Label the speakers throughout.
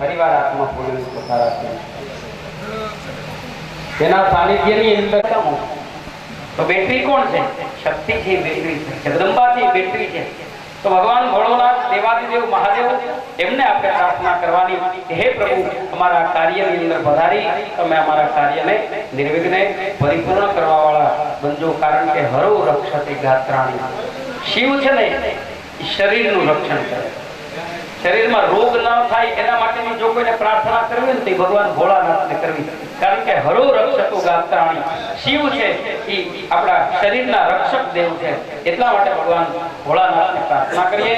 Speaker 1: ફરીવાર આત્મા પૂર્ણ પધારા તેના સાનિધ્યની અંદર તો બેટરી કોણ છે? શક્તિ છે, બેટરી છે, જગદંબા છે, બેટરી છે. તો ભગવાન ભોળોનાથ દેવાદિદેવ મહાદેવ એમને આપણે પ્રાર્થના કરવાની કે હે પ્રભુ અમારા કાર્યની અંદર પધારી તમે અમારા કાર્યને નિર્વિઘ્ને પરિપૂર્ણ કરવા વાળા બનજો. કારણ કે હરો રક્ષતે ગાત્રાણી. શિવ છે ને એ શરીરનું રક્ષણ કરે, શરીરમાં રોગ ન થાય એના માટેની જો કોઈને પ્રાર્થના કરવી ને તો ભગવાન ભોળાનાથને કરવી. કારણ કે હરો રક્ષતો ગાત્રાણી. શિવ છે એ આપણા શરીરના રક્ષક દેવ છે, એટલા માટે ભગવાન ભોળાનાથને પ્રાર્થના કરીએ.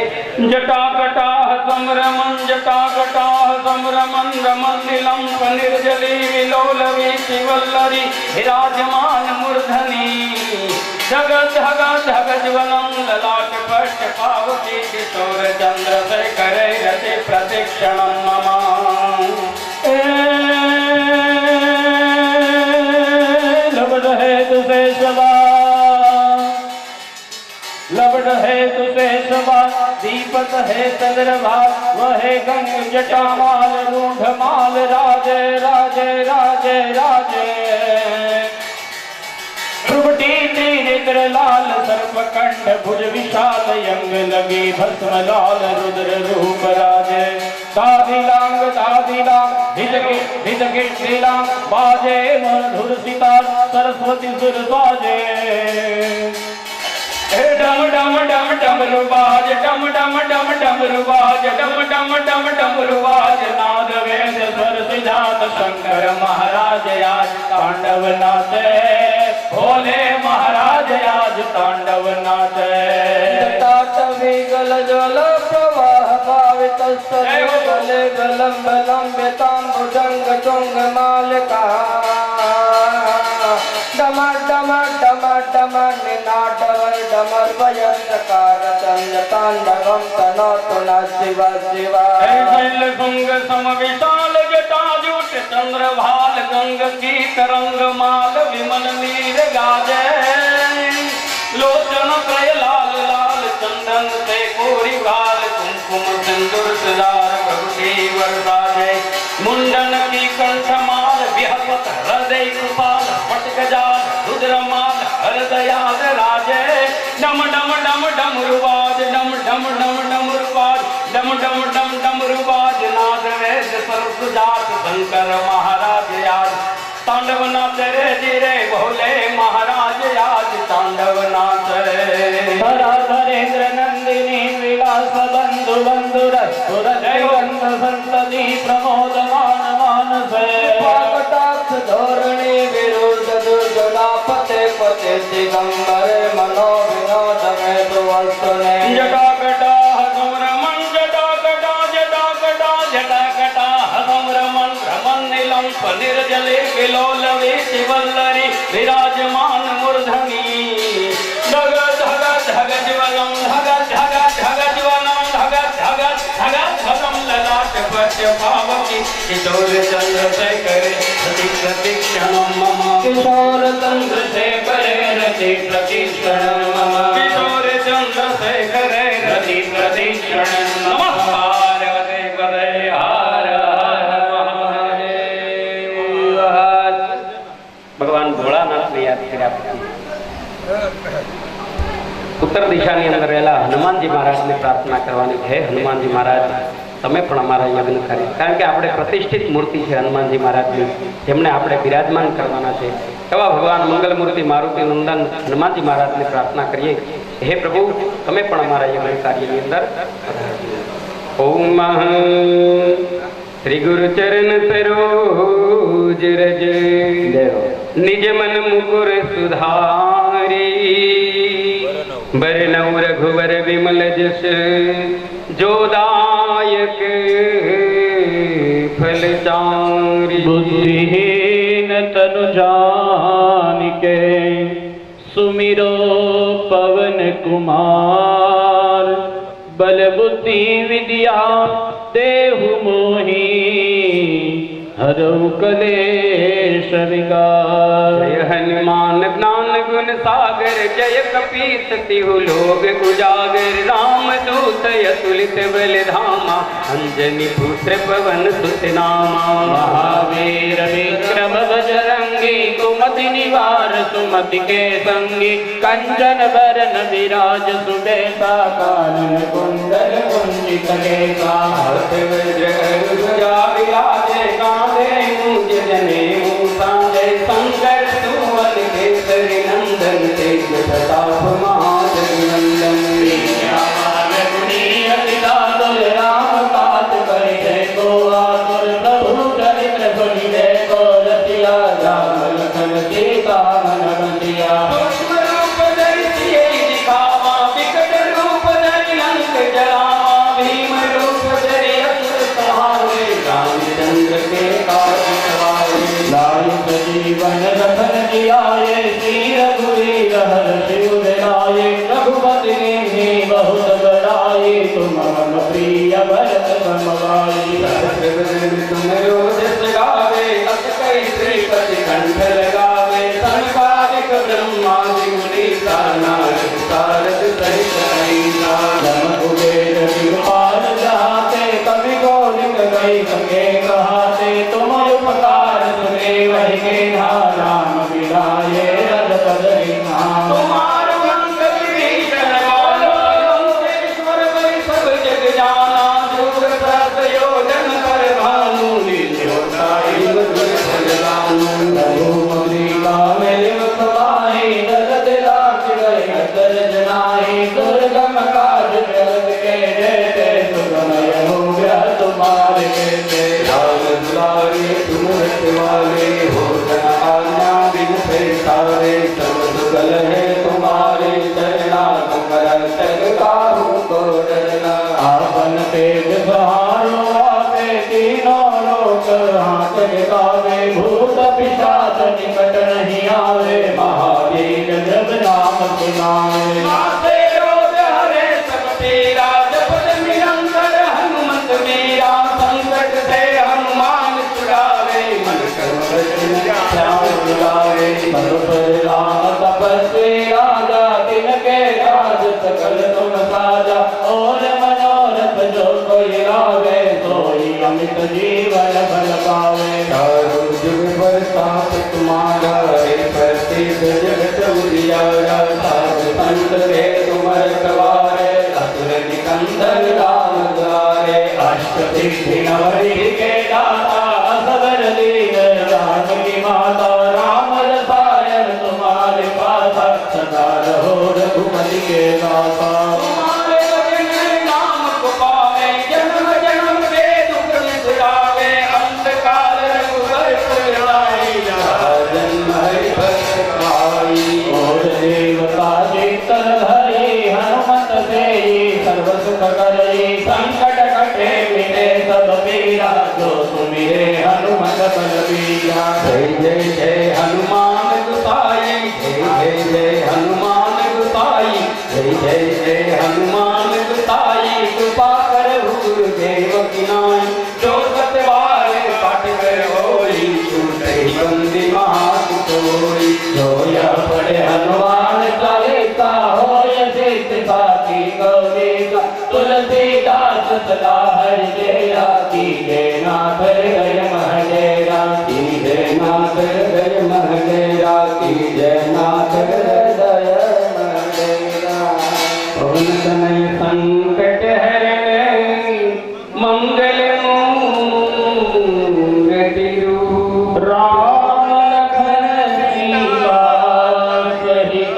Speaker 1: જટાકટાહ સમરમન જટાકટાહ સમરમન રમન નીલમ નિર્જલી વિલોલવી શિવલ્લરી વિરાજમાન મૂર્ધની જગત ધગત ધગજવનમ લલાટ પટ પાવકી કિશોર ચંદ્ર શેખરે રતિ પ્રદક્ષિણમ મમ. लबड है तुझे शबा, लबड है तुझे शबा, दीपक है चंद्रमा, वह गंग जटा माल रूढ़ माल राजे राजे राजे राजे. नेत्र लाल सर्पकंठ भुज विशाल यंग लगे भस्म लाल रुद्र रूप राजे. दादिलांग हिजके श्रीलांग बाजे मधुर सितार सरस्वती सुर साजे. डम डम डम डमरू बाज डम डम डम डमरू बाज डम डम डम डमरू बाज. नाद वेद स्वर सिद्धार्थ शंकर महाराज आज तांडव नाचे. भोले महाराज आज तांडव नाचे. जटाटवी गल ज्वल प्रवाह पावित गले गलंब लंबे तांबुजंग चुंग मालिका. डमर डमर डमर डमर निनादवर डमर भयंकर चंद्र तांडवम तनोतु न शिव शिव. शैल शुंग सम विशाल जटाजूट चंद्र भाल गंग की तरंग माल विमल नीर गाजे. लोचन कय लाल लाल चंदन से कोरी गाल कुमकुम सिंदूर सजार प्रभु वरदाजे. मुंडन की कंठ माल विहपत हृदय कृपाल पटक जाल रुद्रमाल हृदयाल राजे. डम डम डम डम रुबाज डम डम डम डम रुबाज डम डम डम डम रुबाज. नाद वेद सर्वजात शंकर महाराज आज तांडव नाच रे जिरे भोले महाराज आज तांडव नाच रे. धरेंद्र नंदिनी विलास बंधु बंधुर सुरदेवंत संतति प्रमोद मान मानस. कटाक्ष धोरणी विरुद्ध दुर्जला पते पते दिगंबर मनो विनोद में दुवस्तुने. जटाकटा समरमन जटाकटा जटाकटा जटाकटा समरमन रमन नीलम निर्जले विलोलवे शिवल्लरी विराजमान मूर्धनि. धग धग धग ज्वलम धग धग धग ज्वलम धग धग धग धगम ललाट पट्य पावकी किशोर चंद्र शेखर रति प्रदक्षिणम मम. किशोर चंद्र शेखर रति प्रदक्षिणम मम. किशोर चंद्र शेखर रति प्रदक्षिणम नमः. पार्वती पते हर ભગવાન ભોળાનાથને યાદ કર્યા પછી ઉત્તર દિશાની અંદર રહેલા હનુમાનજી મહારાજને પ્રાર્થના કરવાની. હે હનુમાનજી મહારાજ તમે પણ અમારા યજ્ઞ કરી. કારણ કે આપણે પ્રતિષ્ઠિત મૂર્તિ છે હનુમાનજી મહારાજની, જેમને આપણે બિરાજમાન કરવાના છે. એવા ભગવાન મંગલમૂર્તિ મારુતિ નંદન હનુમાનજી મહારાજને પ્રાર્થના કરીએ. હે પ્રભુ તમે પણ અમારા યજ્ઞ કાર્યની અંદર. ઓમ શ્રી ગુરુ ચરણ સરોજ રજ निज मन मुकुर सुधारी. बरनौ रघुवर विमल जस जोदायक फल चारि. बुद्धिहीन तनु जानिके सुमिरो पवन कुमार. बल बुद्धि विद्या देहु मोही हरौ कलेश विकार. जय हनुमान ज्ञान गुण गुण सागर जय कपीस तिहु लोग उजागर राम दूत अतुलित बल धामा अंजनी पुत्र पवन सुत नामा
Speaker 2: महावीर विक्रम बजरंगी कुमति निवार सुमति के संगी कंचन बरन विराज सुबेसा कानन कुंडल कुंजित केसा
Speaker 1: हाथ वज्र ध्वजा विराजे कांधे मूंज जनेऊ सांधे शंकर सुवन केसरी नंदन तेज प्रताप महाजगवंदन
Speaker 2: राम काज करिए को आतुर प्रभु चरित्र सुनिए को रसिया राम लखन सीता मन बसिया
Speaker 1: सूक्ष्म रूप धरि सिय दिखावा विकट रूप धरि लंक जलावा भीम रूप धरि असुर सहारे रामचंद्र के काज सवारे
Speaker 2: लाय जीवन रखन जियाए श्री रघुवीर हर शिव लाए रघुपति ने बहुत बड़ाई तुम मम प्रिय भरत समवाई
Speaker 1: तुम रोज गावे अस कई श्रीपति कंठ लगावे संकालिक ब्रह्मादि मुनि नारद सारद सहित ऐसा
Speaker 2: जम कुबेर कृपाल जाते कवि गोलिक गई संगे कहाते तुम उपकार सुने वही के राम बिलाए रज पद
Speaker 1: तुम्हार मंगल भीषण गाना लंकेश्वर बलि सब जग जाना दूर सहस्र योजन पर भानु लील्योताई मधुर फल गानु
Speaker 2: रघुमुद्रिका मेरे मुखबाई दशरथ लाख गए अतर जनाई दुर्गम काज जगत के जेते सुगमय हो गया तुम्हारे कहते
Speaker 1: राम दुलारे तुम रखवाले हो तना आज्ञा बिन पैसारे सब सुगल है तुम्हारे चरना तुम तक काहू को डरना
Speaker 2: आपन तेज बहारो आपे तीनों लोक हाथ गावे भूत पिशाच निकट नहीं आवे महावीर जब नाम सुनावे
Speaker 1: माथे रोग हरे सब पीरा जपत निरंतर हनुमत मीरा संकट से हनुमान छुड़ावे मन करुण श्याम दुलारे
Speaker 2: सब पर राम तपस्वी राजा तिनके राज सकल तुम साजा और मनोरथ जो कोई लावे सोई अमित जीवन फल पावे
Speaker 1: चारों जुग बरसात तुम्हारा है प्रसिद्ध जगत उजियारा साधु संत के तुम रखवारे असुर निकंदन राम द्वारे
Speaker 2: अष्टसिद्धि नवनिधि के दाता असबर दीन जानकी माता राम रसायन तुम्हारे पासा सदा रहो रघुपति के दाता
Speaker 1: तुम्हारे भजन नाम को पावे जन्म जन्म के दुख बिसरावे अंत काल रघुवर पुर आए जन्म हरि भक्त खाई
Speaker 2: और देवता चित्तर धरे हनुमत से सर्व सुख करे संकट कटे मिटे सब पीरा जो सुमिरे हनुमत बलबीरा
Speaker 1: जय जय जय हनुमान गुसाई जय जय जय हनुमान गुसाई जय जय जय हनुमान गुसाई कृपा कर गुरुदेव की नाई जो सतवार पाठ कर होई छूटे बंदी महासुतोई
Speaker 2: जो यह पढ़े हनुमान चालीसा हो सिद्ध साथी गौरी तुलसीदास सदा हरि जया की जय नाथ हृदय महडेरा
Speaker 1: की जय नाथ हृदय महडेरा की जय नाथ हृदय महडेरा पवन तनय संकट हरण मंगल मूर्ति रूप
Speaker 2: राम लखन सीता सहित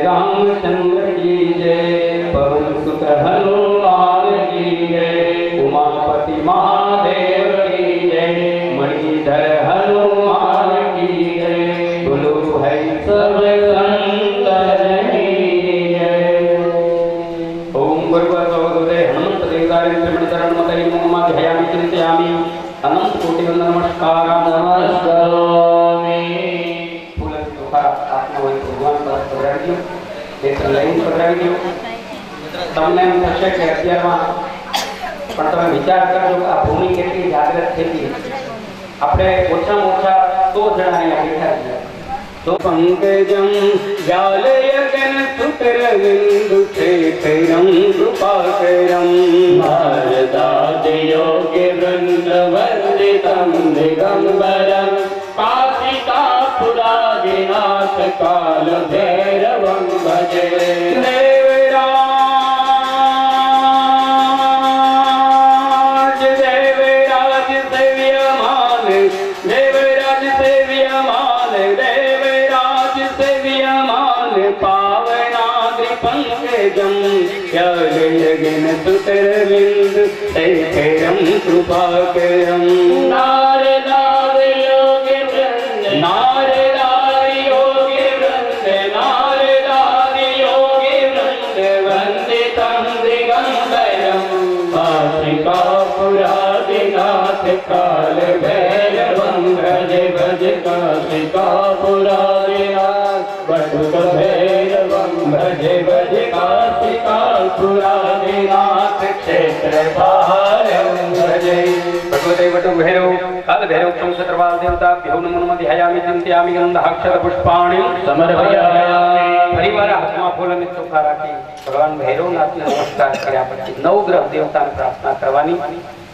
Speaker 1: रामचंद्र की जय पवन सुत हनुमान की जय उमापति महादेव की जय मणिधर हनुमान की जय बोलो भाई सब संतन की जय। ओम गुरुवरदे हनुमत देवताय त्रिमणिचरणमतये नमः ध्यायामि चिन्तयामि अनंत कोटि वंदन नमस्कार
Speaker 2: नमस्कारामि।
Speaker 1: પધરાવી દો, એક લાઈન પધરાવી દો. તમને એમ થશે કે અત્યારમાં પણ તમે વિચાર કરજો કે આ ભૂમિ કેટલી જાગૃત થઈ ગઈ. આપણે ઓછામાં ઓછા 100 જણા અહીંયા બેઠા છીએ. તો પંકજમ વ્યાલયગન સુતરવિંદુ શેખરમ કૃપાકરમ
Speaker 2: ભારદાદ યોગી વૃંદ વંદિતમ દિગંબરમ કાશિકા પુરાદિનાથ કાલ ભૈરવમ ભજે.
Speaker 1: सुतरविंद शेखरम कृपाकरम
Speaker 2: नारदाद योगी वृंद नारदाद योगी वृंद नारदाद योगी वृंद वंदितम दिगंबरम काशिका पुरादिनाथ काल भैरवम भज भज काशिका पुरादिनाथ वटुक भैरवम भज भज काशिका पुरादिनाथ क्षेत्र भारम भजे.
Speaker 1: भगवते वटु भैरव काल भैरव संसत्रवाल देवता भ्यो नमो ध्यायामि चिंतयामि गंधाक्षर पुष्पाणि
Speaker 2: समर्पयामि.
Speaker 1: परिवार हाथમાં ફૂલ અને ચોખા રાખી ભગવાન ભૈરવનાથને નમસ્કાર કર્યા પછી નવગ્રહ દેવતાને પ્રાર્થના કરવાની.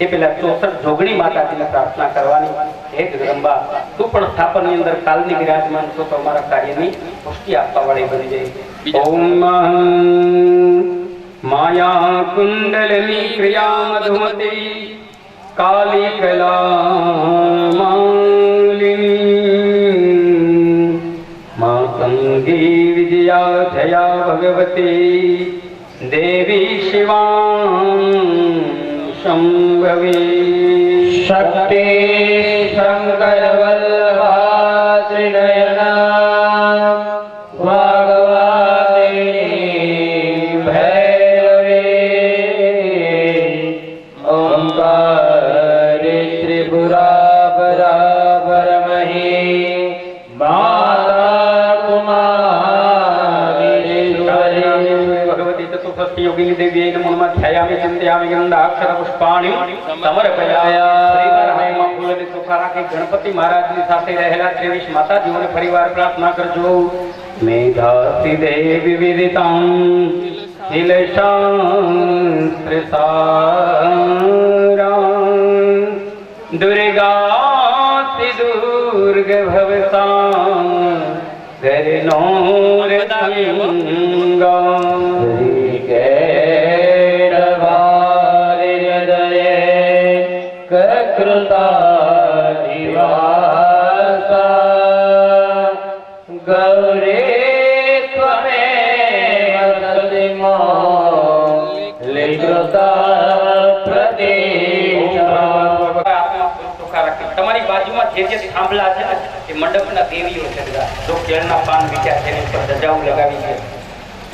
Speaker 1: એ પહેલા 64 જોગણી માતાજીને પ્રાર્થના કરવાની. હે જગદંબા, તું પણ સ્થાપનની અંદર કાલની વિરાજમાન છો તો અમારા કાર્યની પુષ્ટિ આપવા વાળી બની જાય. ઓમ माया कुंडलनी क्रिया मधुमती काली कला मालिनी मातंगी विजया जया भगवती देवी शिवा शंभवी
Speaker 2: शक्ति शंकर वल्लभा त्रिनयना भगवती भैरवी ओंकारी त्रिपुरा परमही माता कुमारी
Speaker 1: भगवती चतुष्षष्टि योगिनी देवी नमो ध्यायामि चिंतयामि गंधाक्षर पुष्पाणि समर्पयामि. ફૂલની ચોખા રાખી ગણપતિ મહારાજની સાથે રહેલા 23 માતાજીઓને ફરીવાર પ્રાર્થના કરજો. મેધાસી દેવી વિદિતાં શિલશાસ્ત્રસારાં દુર્ગાસી દુર્ગ ભવસાં ધરનો
Speaker 2: गौरी त्वमेव सतिमो
Speaker 1: તમારી બાજુમાં જે જે થાંભલા છે એ મંડપના દેવીઓ છે. જો કેળના પાન વિચાર છે એની ઉપર ધજાઓ લગાવી છે.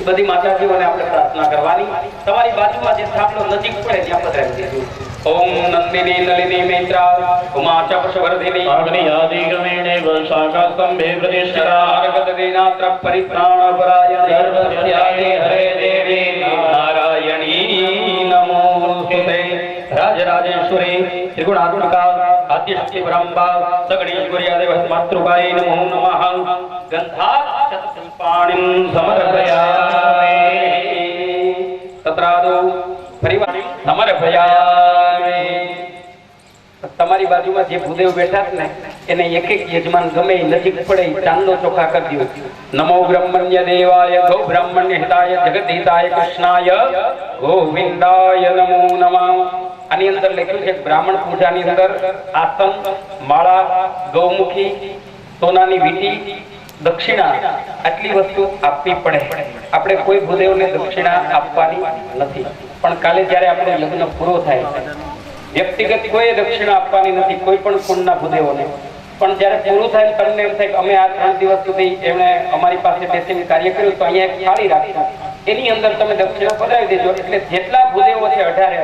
Speaker 1: એ બધી માતાજીઓને આપણે પ્રાર્થના કરવાની. તમારી બાજુમાં જે થાંભલો નજીક પડે ત્યાં પધરાવી દેજો. ओम नंदिनी नलिनी मैत्रा उमा चपशवर्धिनी
Speaker 2: अग्नि आदि गमेणे वशाखा स्तंभे प्रतिष्ठिता
Speaker 1: अर्गदीनात्र परित्राण परायण
Speaker 2: सर्वस्यादि हरे देवी
Speaker 1: नारायणी नमोस्तुते. राजराजेश्वरी त्रिगुणात्मिका आद्यशक्ति ब्रह्मा सगणेश्वरी आदेव मातृकायै नमो नमः. गंधाक्षत पुष्पाणिं समर्पयामि. तत्रादो परिवार समर्पयामि. તમારી બાજુમાં જે ભૂદેવ બેઠા છે ને એને એક એક યજમાન ગમે નજીક પડે ચાંદલો ચોખા કરી દો. નમો બ્રહ્મણ્ય દેવાય ગૌ બ્રહ્મણ્ય હિતાય જગદહિતાય કૃષ્ણાય ગોવિંદાય નમો નમઃ. આની અંદર લખ્યું છે બ્રાહ્મણ પૂજાની અંદર આસન, માળા, ગૌમુખી, સોનાની વીંટી, દક્ષિણા આટલી વસ્તુ આપવી પડે. આપણે કોઈ ભૂદેવને દક્ષિણા આપવાની નથી. પણ કાલે જ્યારે આપણો લગ્ન પૂરો થાય વ્યક્તિગત કોઈ દક્ષિણા આપવાની નથી કોઈ પણ કુંડના ભૂદેવોને. પણ જ્યારે પૂરું થાય તમને એમ થાય કે અમે આ 3 દિવસ સુધી એમણે અમારી પાસે બેસીને કાર્ય કર્યું તો અહીંયા એક થાળી રાખીશું, એની અંદર તમે દક્ષિણા પધરાવી દેજો. એટલે જેટલા ભૂદેવો છે 18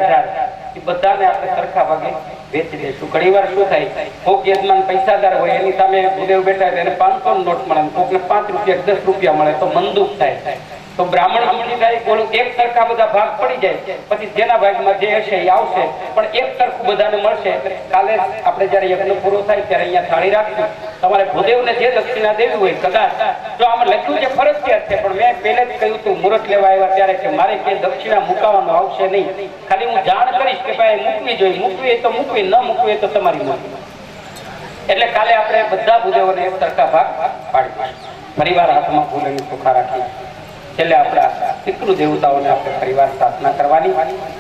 Speaker 1: એ બધાને આપણે સરખા ભાગે વેચી દઈશું. ઘણીવાર શું થાય, કોક યજમાન પૈસાદાર હોય એની સામે ભૂદેવ બેઠા એટલે એને 500 નો નોટ મળે, કોકને 5 રૂપિયા 10 રૂપિયા મળે તો મન દુઃખ થાય. તો બ્રાહ્મણ દુઃખી થાય, બોલું એક સરખા બધા ભાગ પડી જાય, પછી જેના ભાગમાં જે હશે એ આવશે, પણ એક સરખું બધાને મળશે. એટલે કાલે આપણે જયારે યજ્ઞ પૂરો થાય ત્યારે અહીંયા થાળી રાખશું. તમારે ભૂદેવને જે દક્ષિણા દેવી હોય, કદાચ જો આમાં લખ્યું છે ફરજિયાત છે, પણ મેં પહેલે જ કહ્યું હતું મુહૂર્ત લેવા આવ્યા ત્યારે કે મારે કે દક્ષિણા મુકાવવાનું આવશે નહીં, ખાલી હું જાણ કરીશ કે ભાઈ મૂકવી જોઈએ, મૂકવી હોય તો મૂકવી, ન મૂકવી હોય તો તમારી મૂકવી. એટલે કાલે આપણે બધા ભૂદેવોને એક સરખા ભાગ પાડી પરિવાર હાથમાં ફૂલની સુખા રાખી છેલ્લે આપણા પિતૃ દેવતાઓને આપણે પરિવાર પ્રાર્થના કરવાની.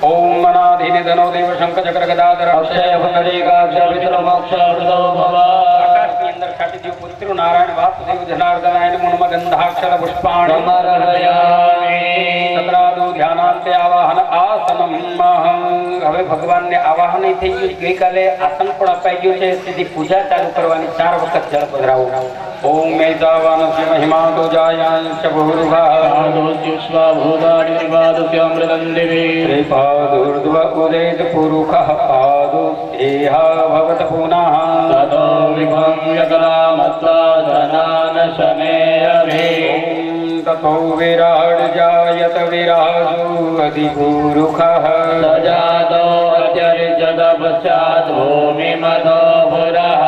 Speaker 1: ઓમ મનાધીને ધનો દેવ શંખ ચક્ર ગદાધર અક્ષય પુંડરીકાક્ષ વિષ્ણુ મોક્ષ પ્રદો ભવ. આકાશની અંદર છાટી દેવ પુત્ર નારાયણ વાસુદેવ જનાર્દનાય નમો નમઃ ગંધાક્ષર પુષ્પાણિ સમર્પયામિ. સત્રાદુ ધ્યાનાંતે આવાહન આસનમ. હવે ભગવાનને આવાહન થઈ ગયું, ગઈકાલે આસન પણ અપાઈ ગયું છે. સીધી પૂજા ચાલુ કરવાની. 4 વખત જળ પધરાવો. ઓમ મેધાવાનસ્ય મહિમા તો જાયાંશ ભૂર્ભુવઃ
Speaker 2: स्वाभूतानिवादस्यामृतं दिवे
Speaker 1: श्रीपादूर्ध्व उदेत पुरुषः पादोस्तेह भवत पुनः
Speaker 2: ततो विभं व्यकलामत्वादनानशने अभि
Speaker 1: ततो विराड जायत विराजो अधिपुरुषः
Speaker 2: सजातो अत्यर्जत पश्चात् भूमिमतो पुरः.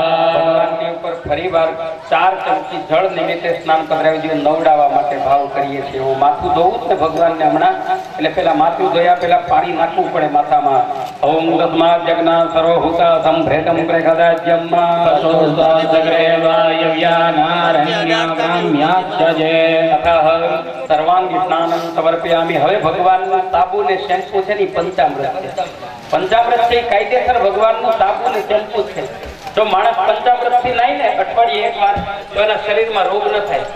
Speaker 1: ફરીવાર 4 ચમચી જળ નિમિત્તે સ્નાન કરાવી દઈએ, નવડાવવા માટે ભાવ કરીએ છીએ. હું માથું ધોવું જ ને ભગવાનને હમણાં, એટલે પેલા માથું ધોયા પેલા પાણી નાખવું પડે માથામાં. ઓમ તસ્માદ જગના સર્વભૂતા સંભ્રેતમ પ્રગદાજ્યમ સર્વાંગી સ્નાનમ સમર્પયામિ. હવે ભગવાનનું સાબુ ને શેમ્પુ છે ને પંચામૃત છે. પંચામૃત છે કાયદેસર ભગવાનનું સાબુ ને શેમ્પુ છે. જો માણસ પંચામૃતથી નાય ને અઠવાડિયે એક વાર તો એના શરીરમાં રોગ ન થાય.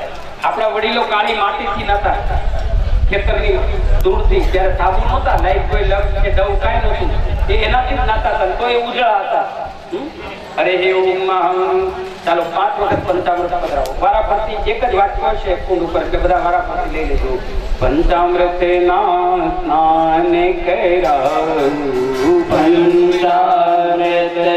Speaker 1: આપણા વડીલો કાળી માટીથી નતા, ખેતરની ધૂળથી, જ્યારે સાબુ નહોતા, લાઈટ કોઈ લક્ષ કે દવ કાંઈ નહોતું, એ એનાથી જ નાતા હતા, તો એ ઉજળા હતા. અરે હે ઓમ. ચાલો 5 વખત પંચામૃત પધરાવો. વારાફરતી એક જ વાક્ય છે કુંડ ઉપર, એટલે બધા વારાફરતી લઈ લેજો. પંચામૃતે ના સ્નાન કરાવું,
Speaker 2: પંચામૃતે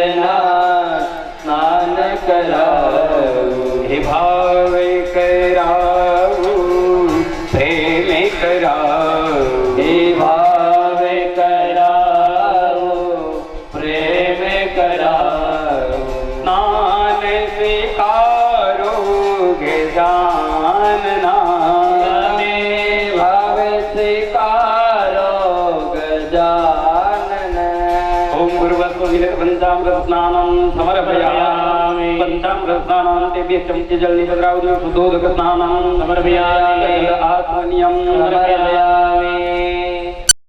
Speaker 2: સ્નાન કરાવું,
Speaker 1: હે ભાવે કરાવું, પ્રેમે કરાવું,
Speaker 2: હે ભાવે કરાવું, પ્રેમે કરાવું.
Speaker 1: સ્નાન સ્વીકારો ગજાનના,
Speaker 2: તમે ભાવે સ્વીકારો ગજાનન.
Speaker 1: ઓમ ગુરુવત્વ વિલેત પંચામૃત સ્નાનમ સમર્પયામિ. પંચામૃત સ્નાનમ તે 2 ચમચી જળની પધરાવજો. શુદ્ધોદક સ્નાનમ
Speaker 2: સમર્પયામિ.
Speaker 1: આત્મનિયમ
Speaker 2: સમર્પયામિ.